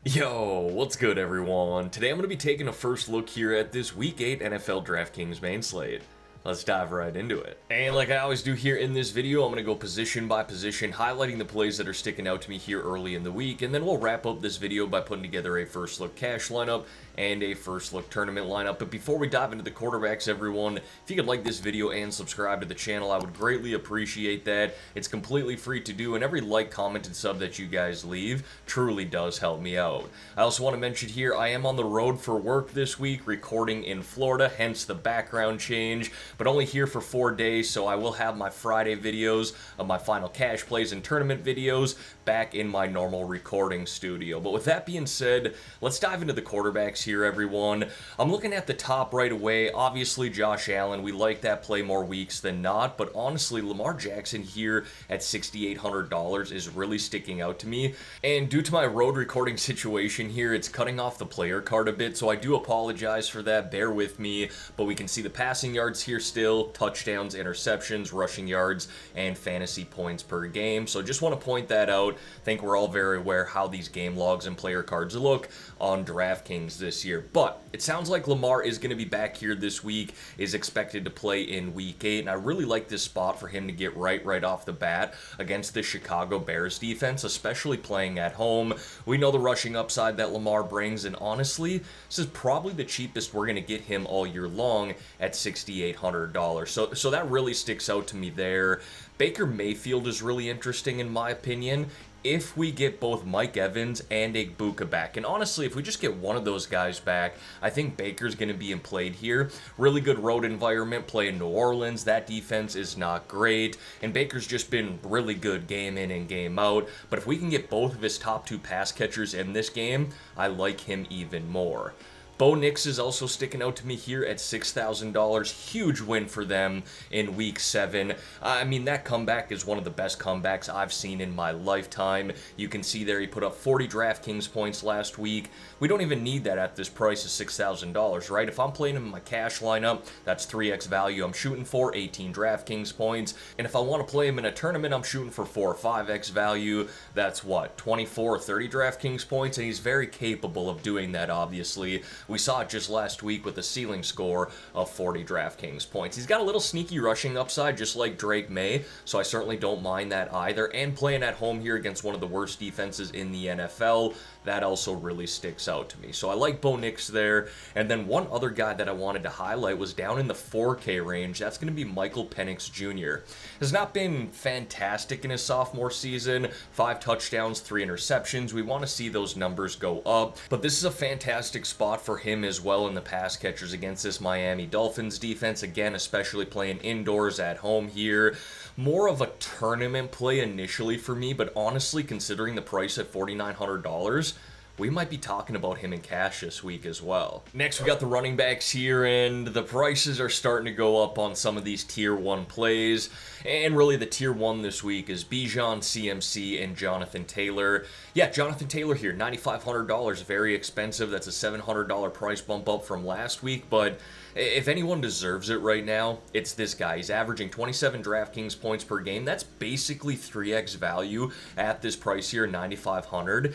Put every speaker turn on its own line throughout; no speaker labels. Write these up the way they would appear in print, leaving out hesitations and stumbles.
Yo, what's good everyone? Today I'm going to be taking a first look here at this Week 8 NFL DraftKings main slate. Let's dive right into it. And like I always do here in this video, I'm going to go position by position, highlighting the plays that are sticking out to me here early in the week, and then we'll wrap up this video by putting together a first look cash lineup and a first look tournament lineup. But before we dive into the quarterbacks, everyone, if you could like this video and subscribe to the channel, I would greatly appreciate that. It's completely free to do, and every like, comment, and sub that you guys leave truly does help me out. I also want to mention here, I am on the road for work this week, recording in Florida, hence the background change, but only here for 4 days, so I will have my Friday videos of my final cash plays and tournament videos back in my normal recording studio. But with that being said, let's dive into the quarterbacks here, everyone. I'm looking at the top right away. Obviously, Josh Allen, we like that play more weeks than not, but honestly, Lamar Jackson here at $6,800 is really sticking out to me. And due to my road recording situation here, it's cutting off the player card a bit, so I do apologize for that. Bear with me, but we can see the passing yards here still, touchdowns, interceptions, rushing yards, and fantasy points per game. So just want to point that out. I think we're all very aware how these game logs and player cards look on DraftKings this year. But it sounds like Lamar is going to be back here this week, is expected to play in Week 8, and I really like this spot for him to get right off the bat against the Chicago Bears defense, especially playing at home. We know the rushing upside that Lamar brings, and honestly, this is probably the cheapest we're going to get him all year long at $6,800. So that really sticks out to me there. Baker Mayfield is really interesting in my opinion if we get both Mike Evans and Igbuka back. And honestly, if we just get one of those guys back, I think Baker's going to be in play here. Really good road environment, play in New Orleans. That defense is not great, and Baker's just been really good game in and game out. But if we can get both of his top two pass catchers in this game, I like him even more. Bo Nix is also sticking out to me here at $6,000. Huge win for them in Week 7. I mean, that comeback is one of the best comebacks I've seen in my lifetime. You can see there he put up 40 DraftKings points last week. We don't even need that at this price of $6,000, right? If I'm playing him in my cash lineup, that's 3x value I'm shooting for, 18 DraftKings points. And if I want to play him in a tournament, I'm shooting for 4 or 5x value. That's what, 24 or 30 DraftKings points? And he's very capable of doing that, obviously. We saw it just last week with a ceiling score of 40 DraftKings points. He's got a little sneaky rushing upside, just like Drake May, so I certainly don't mind that either. And playing at home here against one of the worst defenses in the NFL, that also really sticks out to me. So I like Bo Nix there. And then one other guy that I wanted to highlight was down in the 4K range. That's going to be Michael Penix Jr. Has not been fantastic in his sophomore season. 5 touchdowns, 3 interceptions. We want to see those numbers go up. But this is a fantastic spot for him as well in the pass catchers against this Miami Dolphins defense. Again, especially playing indoors at home here. More of a tournament play initially for me, but honestly, considering the price at $4,900, we might be talking about him in cash this week as well. Next, we got the running backs here, and the prices are starting to go up on some of these tier 1 plays. And really, the tier 1 this week is Bijan, CMC, and Jonathan Taylor. Yeah, Jonathan Taylor here, $9,500, very expensive. That's a $700 price bump up from last week, but if anyone deserves it right now, it's this guy. He's averaging 27 DraftKings points per game. That's basically 3x value at this price here, $9,500.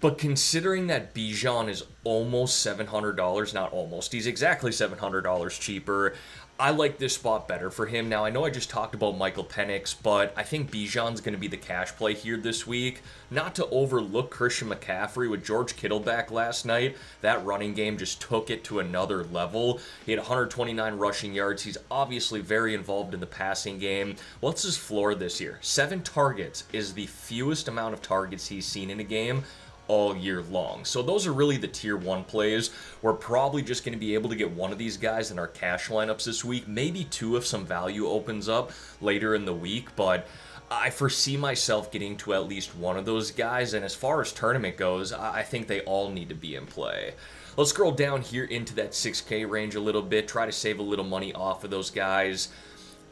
But considering that Bijan is almost $700, not almost, he's exactly $700 cheaper, I like this spot better for him. Now, I know I just talked about Michael Penix, but I think Bijan's going to be the cash play here this week. Not to overlook Christian McCaffrey with George Kittle back last night. That running game just took it to another level. He had 129 rushing yards. He's obviously very involved in the passing game. What's his floor this year? 7 targets is the fewest amount of targets he's seen in a game all year long. So those are really the tier 1 plays. We're probably just going to be able to get one of these guys in our cash lineups this week, maybe 2 if some value opens up later in the week, but I foresee myself getting to at least one of those guys, and as far as tournament goes, I think they all need to be in play. Let's scroll down here into that 6K range a little bit, try to save a little money off of those guys.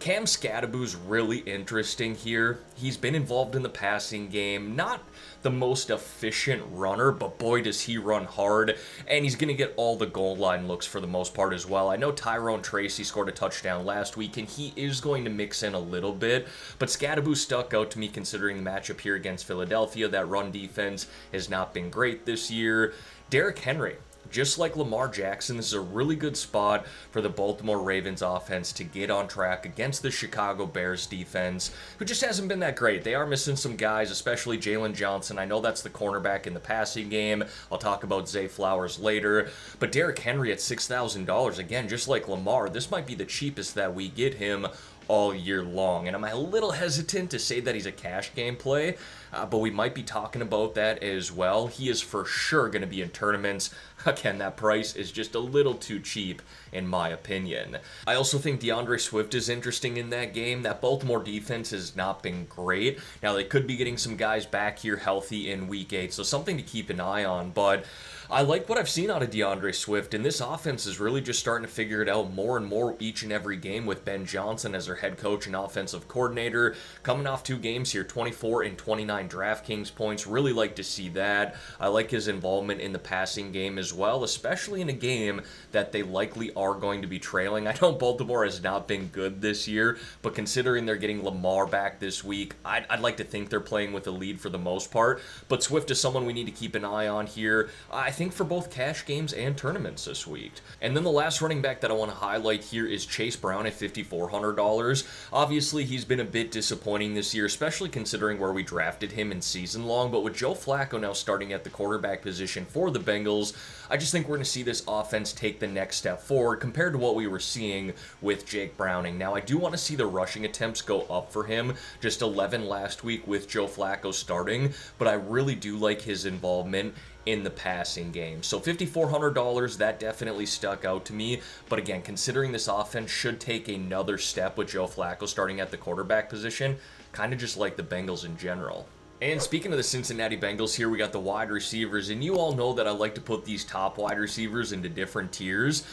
Cam Scadaboo's really interesting here. He's been involved in the passing game, not the most efficient runner, but boy does he run hard, and he's going to get all the goal line looks for the most part as well. I know Tyrone Tracy scored a touchdown last week, and he is going to mix in a little bit, but Scadaboo stuck out to me considering the matchup here against Philadelphia. That run defense has not been great this year. Derrick Henry, just like Lamar Jackson, this is a really good spot for the Baltimore Ravens offense to get on track against the Chicago Bears defense, who just hasn't been that great. They are missing some guys, especially Jalen Johnson. I know that's the cornerback in the passing game. I'll talk about Zay Flowers later. But Derrick Henry at $6,000, again, just like Lamar, this might be the cheapest that we get him all year long. And I'm a little hesitant to say that he's a cash game play, but we might be talking about that as well. He is for sure going to be in tournaments. Again, that price is just a little too cheap, in my opinion. I also think DeAndre Swift is interesting in that game. That Baltimore defense has not been great. Now, they could be getting some guys back here healthy in Week 8, so something to keep an eye on, but I like what I've seen out of DeAndre Swift, and this offense is really just starting to figure it out more and more each and every game with Ben Johnson as their head coach and offensive coordinator. Coming off 2 games here, 24 and 29 DraftKings points. Really like to see that. I like his involvement in the passing game as well, especially in a game that they likely are going to be trailing. I know Baltimore has not been good this year, but considering they're getting Lamar back this week, I'd like to think they're playing with a lead for the most part. But Swift is someone we need to keep an eye on here. I think for both cash games and tournaments this week. And then the last running back that I want to highlight here is Chase Brown at $5,400. Obviously, he's been a bit disappointing this year, especially considering where we drafted him in season long. But with Joe Flacco now starting at the quarterback position for the Bengals, I just think we're going to see this offense take the next step forward compared to what we were seeing with Jake Browning. Now, I do want to see the rushing attempts go up for him, just 11 last week with Joe Flacco starting, but I really do like his involvement in the passing game. So $5,400, that definitely stuck out to me. But again, considering this offense should take another step with Joe Flacco starting at the quarterback position, kind of just like the Bengals in general. And speaking of the Cincinnati Bengals here, we got the wide receivers, and you all know that I like to put these top wide receivers into different tiers.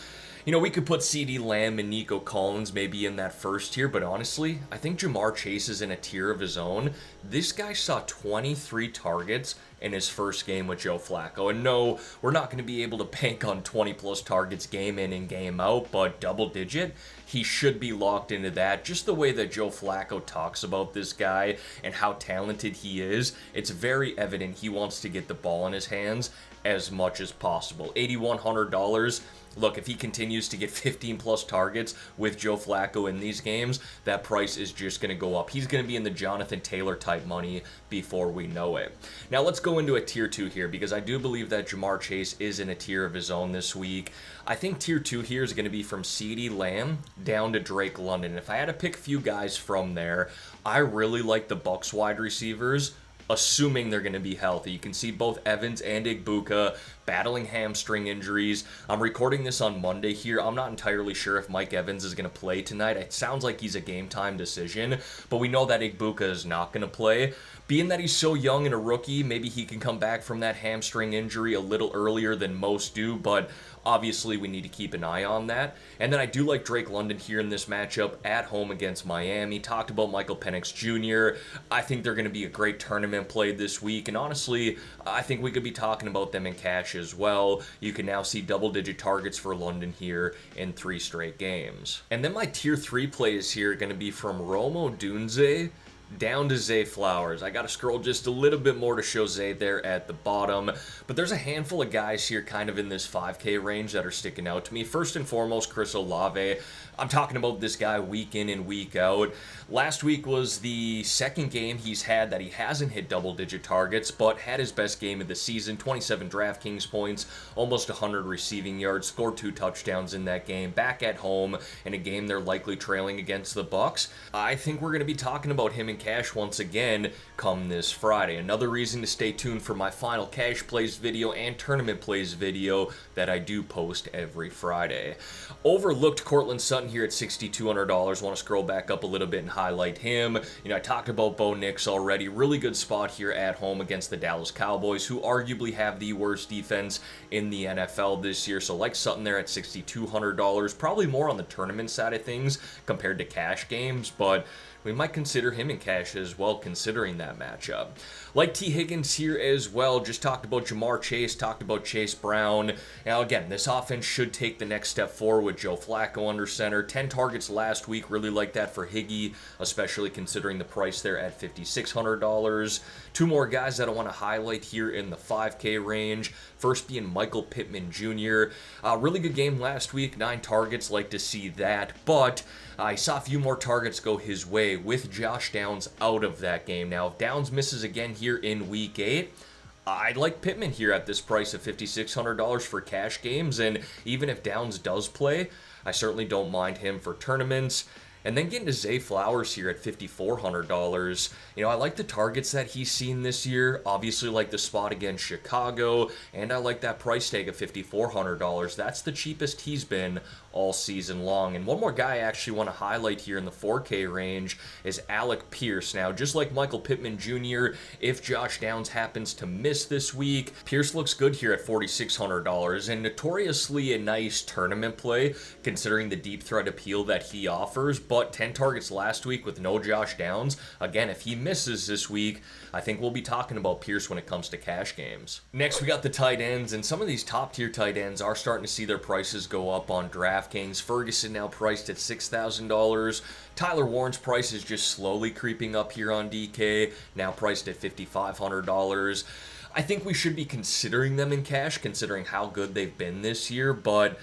You know, we could put CeeDee Lamb and Nico Collins maybe in that first tier, but honestly, I think Jamar Chase is in a tier of his own. This guy saw 23 targets in his first game with Joe Flacco. And no, we're not going to be able to bank on 20-plus targets game in and game out, but double-digit, he should be locked into that. Just the way that Joe Flacco talks about this guy and how talented he is, it's very evident he wants to get the ball in his hands as much as possible. $8,100. Look, if he continues to get 15-plus targets with Joe Flacco in these games, that price is just going to go up. He's going to be in the Jonathan Taylor-type money before we know it. Now, let's go into a Tier 2 here, because I do believe that Jamar Chase is in a tier of his own this week. I think Tier 2 here is going to be from CeeDee Lamb down to Drake London. If I had to pick a few guys from there, I really like the Bucs wide receivers, assuming they're going to be healthy. You can see both Evans and Igbuka battling hamstring injuries. I'm recording this on Monday here. I'm not entirely sure if Mike Evans is going to play tonight. It sounds like he's a game time decision, but we know that Igbuka is not going to play. Being that he's so young and a rookie, maybe he can come back from that hamstring injury a little earlier than most do, but obviously we need to keep an eye on that. And then I do like Drake London here in this matchup at home against Miami. Talked about Michael Penix Jr. I think they're going to be a great tournament play this week, and honestly, I think we could be talking about them in cash as well. You can now see double-digit targets for London here in 3 straight games. And then my Tier 3 plays here are going to be from Romo Dunze down to Zay Flowers. I got to scroll just a little bit more to show Zay there at the bottom, but there's a handful of guys here kind of in this 5K range that are sticking out to me. First and foremost, Chris Olave. I'm talking about this guy week in and week out. Last week was the second game he's had that he hasn't hit double-digit targets, but had his best game of the season, 27 DraftKings points, almost 100 receiving yards, scored 2 touchdowns in that game, back at home in a game they're likely trailing against the Bucs. I think we're going to be talking about him in in cash once again come this Friday. Another reason to stay tuned for my final cash plays video and tournament plays video that I do post every Friday. Overlooked Cortland Sutton here at $6,200. Want to scroll back up a little bit and highlight him. I talked about Bo Nix already. Really good spot here at home against the Dallas Cowboys, who arguably have the worst defense in the NFL this year. So like Sutton there at $6,200. Probably more on the tournament side of things compared to cash games, but we might consider him in cash as well, considering that matchup. Like T. Higgins here as well. Just talked about Jamar Chase, talked about Chase Brown. Now again, this offense should take the next step forward with Joe Flacco under center. 10 targets last week. Really like that for Higgy, especially considering the price there at $5,600. Two more guys that I want to highlight here in the 5K range. First being Michael Pittman Jr. Really good game last week. 9 targets. Like to see that. But I saw a few more targets go his way with Josh Downs out of that game. Now, if Downs misses again here in Week 8, I'd like Pittman here at this price of $5,600 for cash games. And even if Downs does play, I certainly don't mind him for tournaments. And then getting to Zay Flowers here at $5,400. I like the targets that he's seen this year. Obviously like the spot against Chicago. And I like that price tag of $5,400. That's the cheapest he's been all season long. And one more guy I actually want to highlight here in the 4K range is Alec Pierce. Now, just like Michael Pittman Jr., if Josh Downs happens to miss this week, Pierce looks good here at $4,600. And notoriously a nice tournament play considering the deep threat appeal that he offers. But 10 targets last week with no Josh Downs. Again, if he misses this week, I think we'll be talking about Pierce when it comes to cash games. Next, we got the tight ends, and some of these top-tier tight ends are starting to see their prices go up on DraftKings. Ferguson now priced at $6,000. Tyler Warren's price is just slowly creeping up here on DK, now priced at $5,500. I think we should be considering them in cash, considering how good they've been this year, but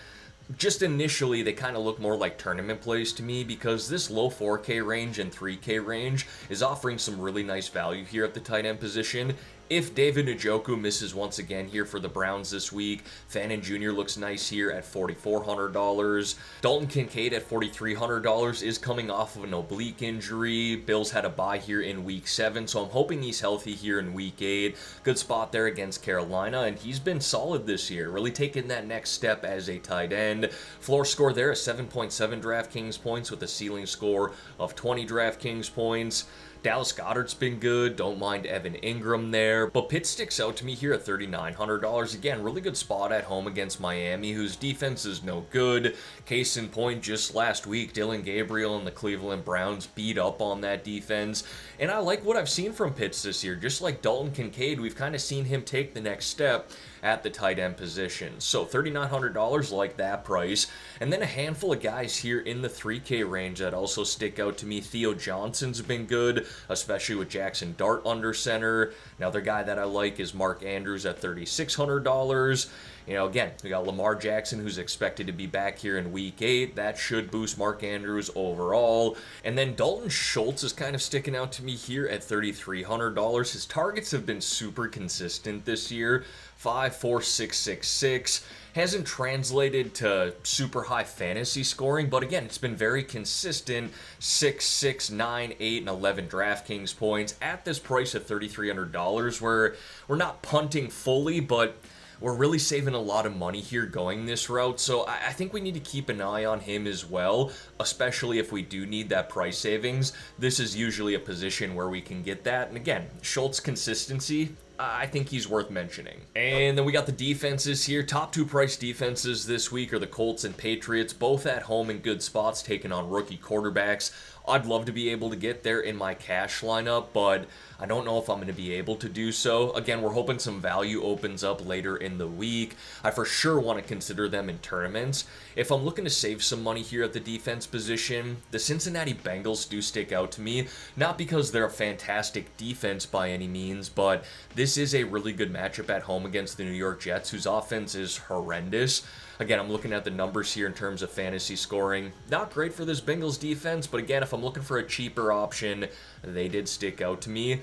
just initially, they kind of look more like tournament plays to me because this low 4K range and 3K range is offering some really nice value here at the tight end position. If David Njoku misses once again here for the Browns this week, Fannin Jr. looks nice here at $4,400. Dalton Kincaid at $4,300 is coming off of an oblique injury. Bills had a bye here in Week 7, so I'm hoping he's healthy here in Week 8. Good spot there against Carolina, and he's been solid this year, really taking that next step as a tight end. Floor score there is 7.7 DraftKings points with a ceiling score of 20 DraftKings points. Dallas Goedert's been good. Don't mind Evan Ingram there. But Pitt sticks out to me here at $3,900. Again, really good spot at home against Miami, whose defense is no good. Case in point, just last week, Dylan Gabriel and the Cleveland Browns beat up on that defense. And I like what I've seen from Pitts this year. Just like Dalton Kincaid, we've kind of seen him take the next step at the tight end position. So $3,900, like that price. And then a handful of guys here in the 3K range that also stick out to me. Theo Johnson's been good, especially with Jackson Dart under center. Another guy that I like is Mark Andrews at $3,600. Again, we got Lamar Jackson, who's expected to be back here in Week 8. That should boost Mark Andrews overall. And then Dalton Schultz is kind of sticking out to me here at $3,300. His targets have been super consistent this year. 5, 4, 6, 6, 6. Hasn't translated to super high fantasy scoring, but again, it's been very consistent. 6, 6, 9, 8, and 11 DraftKings points at this price of $3,300, where we're not punting fully, but we're really saving a lot of money here going this route. So I think we need to keep an eye on him as well, especially if we do need that price savings. This is usually a position where we can get that. And again, Schultz consistency, I think he's worth mentioning. And then we got the defenses here. Top 2 price defenses this week are the Colts and Patriots, both at home in good spots, taking on rookie quarterbacks. I'd love to be able to get there in my cash lineup, but I don't know if I'm going to be able to do so. Again, we're hoping some value opens up later in the week. I for sure want to consider them in tournaments. If I'm looking to save some money here at the defense position, the Cincinnati Bengals do stick out to me. Not because they're a fantastic defense by any means, but this is a really good matchup at home against the New York Jets, whose offense is horrendous. Again, I'm looking at the numbers here in terms of fantasy scoring. Not great for this Bengals defense, but again, if I'm looking for a cheaper option, they did stick out to me.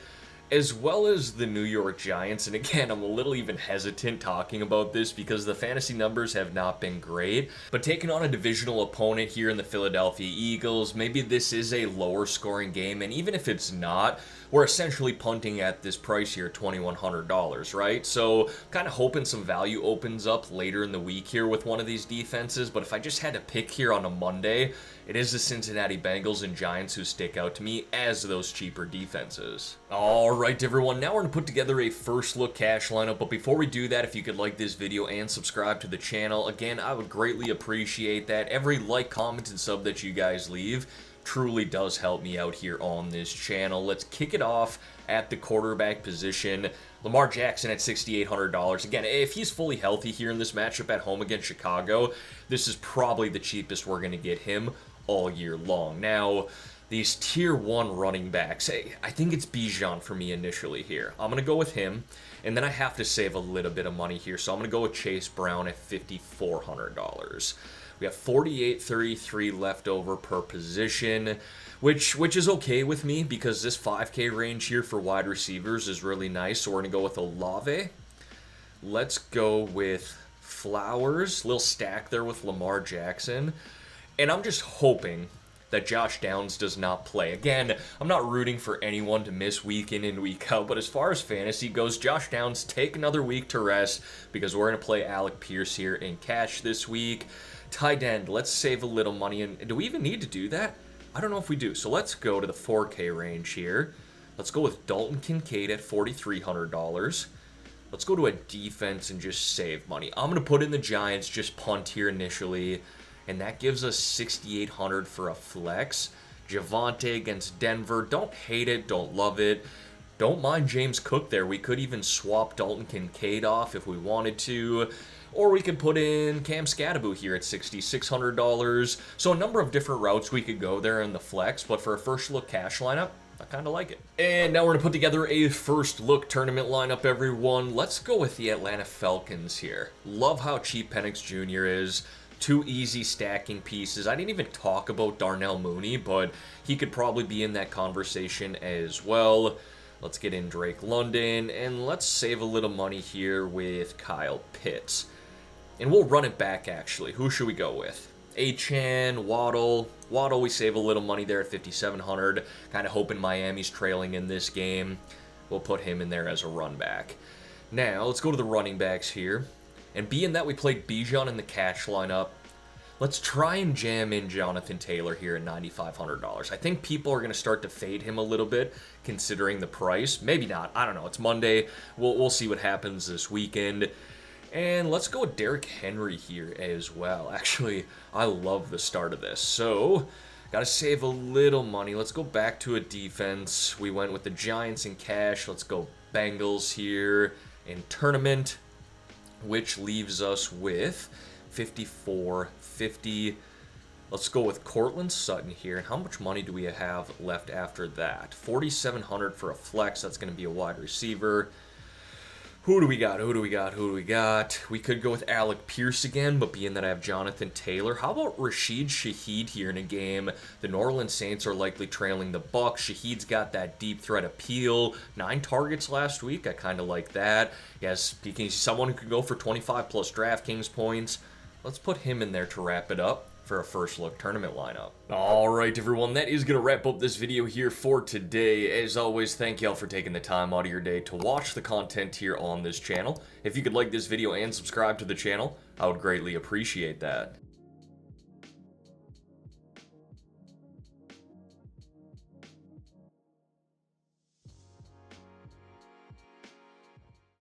as well as the New York Giants. And again, I'm a little even hesitant talking about this because the fantasy numbers have not been great. But taking on a divisional opponent here in the Philadelphia Eagles, maybe this is a lower scoring game. And even if it's not, we're essentially punting at this price here, $2,100, right? So kind of hoping some value opens up later in the week here with one of these defenses. But if I just had to pick here on a Monday, it is the Cincinnati Bengals and Giants who stick out to me as those cheaper defenses. All right, everyone, now we're going to put together a first look cash lineup. But before we do that, if you could like this video and subscribe to the channel, again, I would greatly appreciate that. Every like, comment, and sub that you guys leave truly does help me out here on this channel. Let's kick it off at the quarterback position. Lamar Jackson at $6,800. Again, if he's fully healthy here in this matchup at home against Chicago, this is probably the cheapest we're going to get him all year long. Now, these tier 1 running backs, I think it's Bijan for me initially here. I'm going to go with him, and then I have to save a little bit of money here, so I'm going to go with Chase Brown at $5,400. We have 48.33 left over per position, which is okay with me because this 5K range here for wide receivers is really nice. So we're going to go with Olave. Let's go with Flowers. Little stack there with Lamar Jackson. And I'm just hoping that Josh Downs does not play. Again, I'm not rooting for anyone to miss week in and week out, but as far as fantasy goes, Josh Downs, take another week to rest because we're going to play Alec Pierce here in cash this week. Tight end, let's save a little money. And do we even need to do that? I don't know if we do. So let's go to the 4K range here. Let's go with Dalton Kincaid at $4,300. Let's go to a defense and just save money. I'm going to put in the Giants, just punt here initially. And that gives us $6,800 for a flex. Javonte against Denver. Don't hate it. Don't love it. Don't mind James Cook there. We could even swap Dalton Kincaid off if we wanted to. Or we could put in Cam Scatterbo here at $6,600. So a number of different routes we could go there in the flex. But for a first look cash lineup, I kind of like it. And now we're going to put together a first look tournament lineup, everyone. Let's go with the Atlanta Falcons here. Love how cheap Penix Jr. is. 2 easy stacking pieces. I didn't even talk about Darnell Mooney, but he could probably be in that conversation as well. Let's get in Drake London, and let's save a little money here with Kyle Pitts. And we'll run it back, actually. Who should we go with? Achane, Waddle. Waddle, we save a little money there at $5,700. Kind of hoping Miami's trailing in this game. We'll put him in there as a run back. Now, let's go to the running backs here. And being that we played Bijan in the cash lineup, let's try and jam in Jonathan Taylor here at $9,500. I think people are going to start to fade him a little bit, considering the price. Maybe not. I don't know. It's Monday. We'll see what happens this weekend. And let's go with Derrick Henry here as well. Actually, I love the start of this. So, got to save a little money. Let's go back to a defense. We went with the Giants in cash. Let's go Bengals here in tournament, which leaves us with $5,450. Let's go with Cortland Sutton here. And how much money do we have left after that? $4,700 for a flex. That's going to be a wide receiver. Who do we got? Who do we got? Who do we got? We could go with Alec Pierce again, but being that I have Jonathan Taylor, how about Rashid Shaheed here in a game? The New Orleans Saints are likely trailing the Bucs. Shaheed's got that deep threat appeal. 9 targets last week. I kind of like that. Yes, he's someone who could go for 25 plus DraftKings points. Let's put him in there to wrap it up for a first look tournament lineup. Alright everyone, that is going to wrap up this video here for today. As always, thank y'all for taking the time out of your day to watch the content here on this channel. If you could like this video and subscribe to the channel, I would greatly appreciate that.